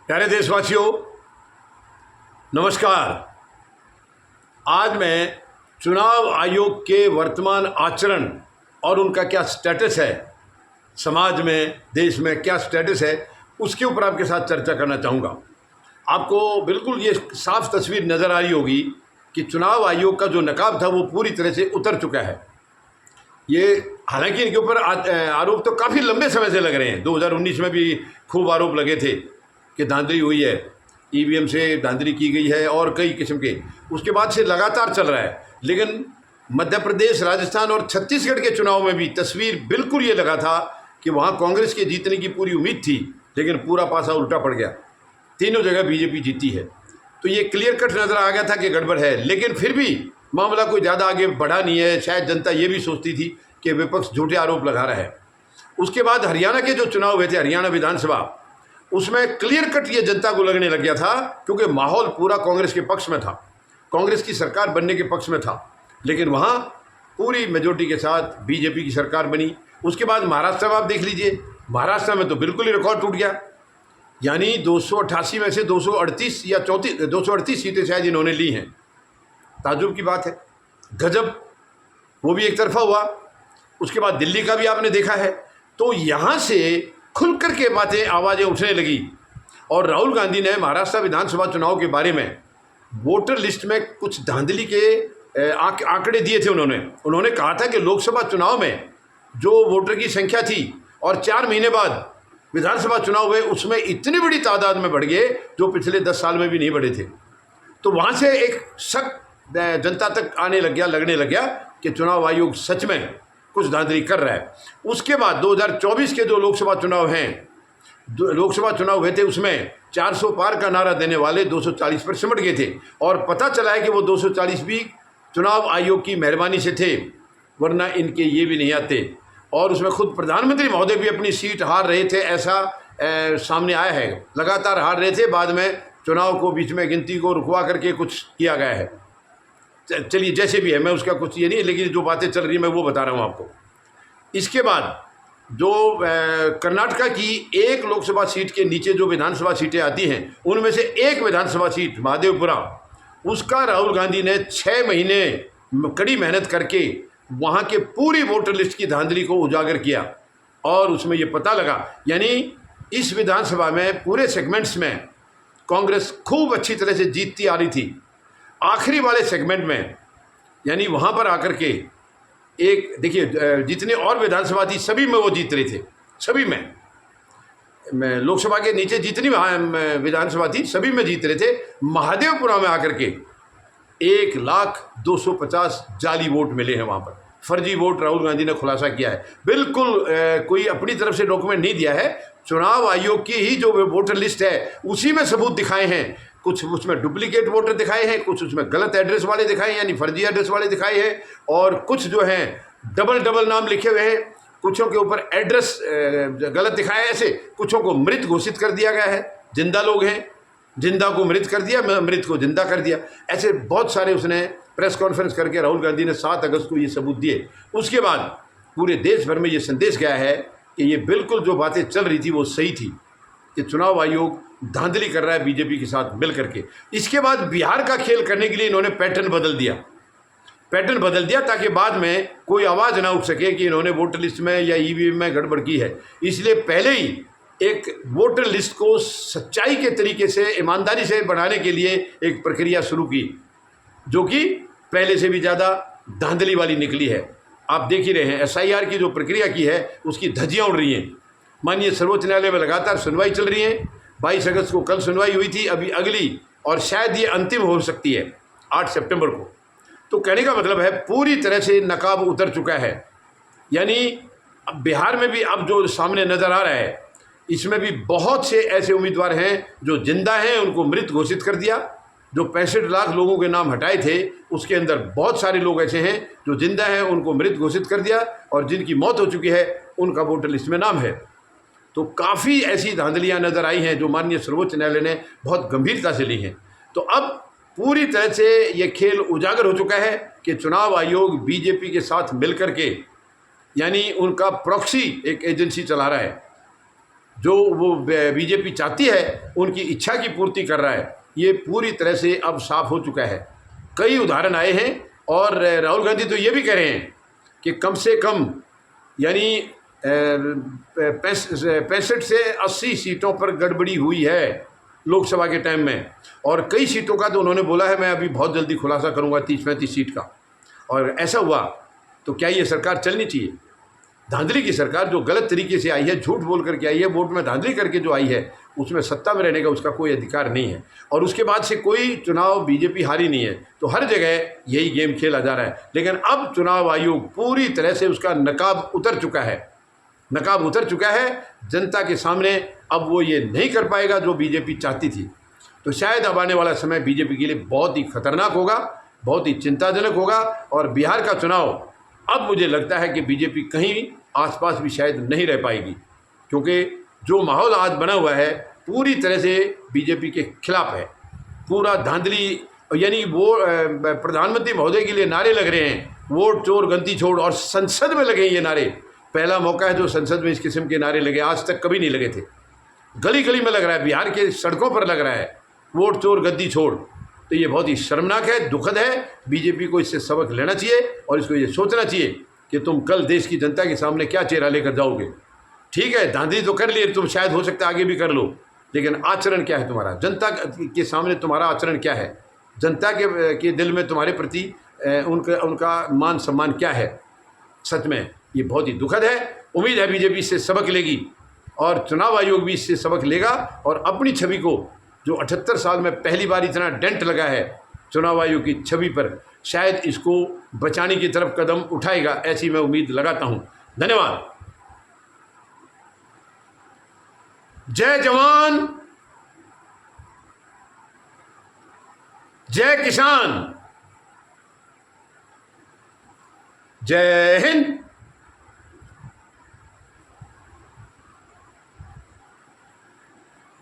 प्यारे देशवासियों, नमस्कार। आज मैं चुनाव आयोग के वर्तमान आचरण और उनका क्या स्टेटस है, समाज में, देश में क्या स्टेटस है, उसके ऊपर आपके साथ चर्चा करना चाहूँगा। आपको बिल्कुल ये साफ तस्वीर नज़र आ रही होगी कि चुनाव आयोग का जो नकाब था वो पूरी तरह से उतर चुका है। ये हालांकि इनके ऊपर आरोप तो काफ़ी लंबे समय से लग रहे हैं। 2019 में भी खूब आरोप लगे थे कि धांधली हुई है, ईवीएम से धांधली की गई है और कई किस्म के। उसके बाद से लगातार चल रहा है। लेकिन मध्य प्रदेश, राजस्थान और छत्तीसगढ़ के चुनाव में भी तस्वीर बिल्कुल ये लगा था कि वहाँ कांग्रेस के जीतने की पूरी उम्मीद थी, लेकिन पूरा पासा उल्टा पड़ गया। तीनों जगह बीजेपी जीती है। तो ये क्लियर कट नज़र आ गया था कि गड़बड़ है। लेकिन फिर भी मामला कोई ज़्यादा आगे बढ़ा नहीं है। शायद जनता ये भी सोचती थी कि विपक्ष झूठे आरोप लगा रहा है। उसके बाद हरियाणा के जो चुनाव हुए थे, हरियाणा विधानसभा, उसमें क्लियर कट ये जनता को लगने लग गया था, क्योंकि माहौल पूरा कांग्रेस के पक्ष में था, कांग्रेस की सरकार बनने के पक्ष में था। लेकिन वहाँ पूरी मेजोरिटी के साथ बीजेपी की सरकार बनी। उसके बाद महाराष्ट्र में आप देख लीजिए, महाराष्ट्र में तो बिल्कुल ही रिकॉर्ड टूट गया। यानी 288 में से 238 या 238 सीटें शायद इन्होंने ली हैं। ताज्जुब की बात है, गजब। वो भी एक तरफा हुआ। उसके बाद दिल्ली का भी आपने देखा है। तो यहाँ से खुलकर के बातें, आवाज़ें उठने लगी। और राहुल गांधी ने महाराष्ट्र विधानसभा चुनाव के बारे में वोटर लिस्ट में कुछ धांधली के आंकड़े दिए थे। उन्होंने कहा था कि लोकसभा चुनाव में जो वोटर की संख्या थी और 4 महीने बाद विधानसभा चुनाव हुए, उसमें इतनी बड़ी तादाद में बढ़ गए जो पिछले 10 साल में भी नहीं बढ़े थे। तो वहाँ से एक शक जनता तक आने लग गया, लगने लग गया कि चुनाव आयोग सच में कुछ धांधली कर रहा है। उसके बाद 2024 के जो लोकसभा चुनाव हुए थे, उसमें 400 पार का नारा देने वाले 240 पर सिमट गए थे। और पता चला है कि वो 240 भी चुनाव आयोग की मेहरबानी से थे, वरना इनके ये भी नहीं आते। और उसमें खुद प्रधानमंत्री महोदय भी अपनी सीट हार रहे थे, ऐसा सामने आया है। लगातार हार रहे थे, बाद में चुनाव को बीच में गिनती को रुकवा करके कुछ किया गया है। चलिए, जैसे भी है, मैं उसका कुछ ये नहीं, लेकिन जो बातें चल रही है मैं वो बता रहा हूँ आपको। इसके बाद जो कर्नाटका की एक लोकसभा सीट के नीचे जो विधानसभा सीटें आती हैं, उनमें से एक विधानसभा सीट महादेवपुरा, उसका राहुल गांधी ने 6 महीने कड़ी मेहनत करके वहाँ के पूरी वोटर लिस्ट की धांधली को उजागर किया। और उसमें ये पता लगा, यानी इस विधानसभा में पूरे सेगमेंट्स में कांग्रेस खूब अच्छी तरह से जीतती आ रही थी। आखिरी वाले सेगमेंट में, यानी वहाँ पर आकर के एक देखिए, जितने और विधानसभा थी सभी में वो जीत रहे थे। सभी में लोकसभा के नीचे जितनी विधानसभा थी सभी में जीत रहे थे। महादेवपुरा में आकर के 1,250 जाली वोट मिले हैं। वहाँ पर फर्जी वोट राहुल गांधी ने खुलासा किया है। बिल्कुल कोई अपनी तरफ से डॉक्यूमेंट नहीं दिया है। चुनाव आयोग की ही जो वोटर लिस्ट है उसी में सबूत दिखाए हैं। कुछ उसमें डुप्लीकेट वोटर दिखाए हैं, कुछ उसमें गलत एड्रेस वाले दिखाए हैं, यानी फर्जी एड्रेस वाले दिखाए हैं, और कुछ जो हैं डबल नाम लिखे हुए हैं। कुछों के ऊपर एड्रेस गलत दिखाया है। ऐसे कुछों को मृत घोषित कर दिया गया है। जिंदा लोग हैं, जिंदा को मृत कर दिया, मृत को जिंदा कर दिया। ऐसे बहुत सारे उसने प्रेस कॉन्फ्रेंस करके राहुल गांधी ने 7 अगस्त को ये सबूत दिए। उसके बाद पूरे देश भर में ये संदेश गया है कि ये बिल्कुल जो बातें चल रही थी वो सही थी, कि चुनाव आयोग धांधली कर रहा है बीजेपी के साथ मिल करके। इसके बाद बिहार का खेल करने के लिए इन्होंने पैटर्न बदल दिया ताकि बाद में कोई आवाज़ ना उठ सके कि इन्होंने वोटर लिस्ट में या ईवीएम में गड़बड़ की है। इसलिए पहले ही एक वोटर लिस्ट को सच्चाई के तरीके से, ईमानदारी से बनाने के लिए एक प्रक्रिया शुरू की, जो कि पहले से भी ज़्यादा धांधली वाली निकली है। आप देख ही रहे हैं, SIR की जो प्रक्रिया की है उसकी धज्जियाँ उड़ रही हैं। माननीय सर्वोच्च न्यायालय में लगातार सुनवाई चल रही है। 22 अगस्त को कल सुनवाई हुई थी, अभी अगली, और शायद ये अंतिम हो सकती है 8 सितंबर को। तो कहने का मतलब है पूरी तरह से नकाब उतर चुका है। यानी अब बिहार में भी अब जो सामने नज़र आ रहा है, इसमें भी बहुत से ऐसे उम्मीदवार हैं जो जिंदा हैं, उनको मृत घोषित कर दिया। जो 65 लाख लोगों के नाम हटाए थे, उसके अंदर बहुत सारे लोग ऐसे हैं जो जिंदा हैं, उनको मृत घोषित कर दिया, और जिनकी मौत हो चुकी है उनका वोटर लिस्ट में नाम है। तो काफ़ी ऐसी धांधलियाँ नज़र आई हैं जो माननीय सर्वोच्च न्यायालय ने बहुत गंभीरता से ली हैं। तो अब पूरी तरह से ये खेल उजागर हो चुका है कि चुनाव आयोग बीजेपी के साथ मिलकर के, यानी उनका प्रॉक्सी एक एजेंसी चला रहा है। जो वो बीजेपी चाहती है उनकी इच्छा की पूर्ति कर रहा है, ये पूरी तरह से अब साफ हो चुका है। कई उदाहरण आए हैं और राहुल गांधी तो ये भी कह रहे हैं कि कम से कम यानी 65 से 80 सीटों पर गड़बड़ी हुई है लोकसभा के टाइम में, और कई सीटों का तो उन्होंने बोला है मैं अभी बहुत जल्दी खुलासा करूंगा 30-35 सीट का। और ऐसा हुआ तो क्या ये सरकार चलनी चाहिए? धांधली की सरकार जो गलत तरीके से आई है, झूठ बोल करके आई है, वोट में धांधली करके जो आई है, उसमें सत्ता में रहने का उसका कोई अधिकार नहीं है। और उसके बाद से कोई चुनाव बीजेपी हारी नहीं है, तो हर जगह यही गेम खेला जा रहा है। लेकिन अब चुनाव आयोग पूरी तरह से उसका नकाब उतर चुका है, नकाब उतर चुका है जनता के सामने। अब वो ये नहीं कर पाएगा जो बीजेपी चाहती थी। तो शायद अब आने वाला समय बीजेपी के लिए बहुत ही खतरनाक होगा, बहुत ही चिंताजनक होगा। और बिहार का चुनाव अब मुझे लगता है कि बीजेपी कहीं आसपास भी शायद नहीं रह पाएगी, क्योंकि जो माहौल आज बना हुआ है पूरी तरह से बीजेपी के खिलाफ है। पूरा धांधली, यानी वो प्रधानमंत्री महोदय के लिए नारे लग रहे हैं, वोट चोर गलती छोड़, और संसद में लगे ये नारे। पहला मौका है जो संसद में इस किस्म के नारे लगे, आज तक कभी नहीं लगे थे। गली गली में लग रहा है, बिहार के सड़कों पर लग रहा है, वोट चोर गद्दी छोड़। तो ये बहुत ही शर्मनाक है, दुखद है। बीजेपी को इससे सबक लेना चाहिए और इसको ये सोचना चाहिए कि तुम कल देश की जनता के सामने क्या चेहरा लेकर जाओगे। ठीक है, धांधली तो कर लिए तुम, शायद हो सकता है आगे भी कर लो, लेकिन आचरण क्या है तुम्हारा? जनता के सामने तुम्हारा आचरण क्या है? जनता के दिल में तुम्हारे प्रति उनका मान सम्मान क्या है? सच में ये बहुत ही दुखद है। उम्मीद है बीजेपी इससे सबक लेगी और चुनाव आयोग भी इससे सबक लेगा और अपनी छवि को, जो 78 साल में पहली बार इतना डेंट लगा है चुनाव आयोग की छवि पर, शायद इसको बचाने की तरफ कदम उठाएगा, ऐसी मैं उम्मीद लगाता हूं। धन्यवाद। जय जवान, जय किसान, जय हिंद।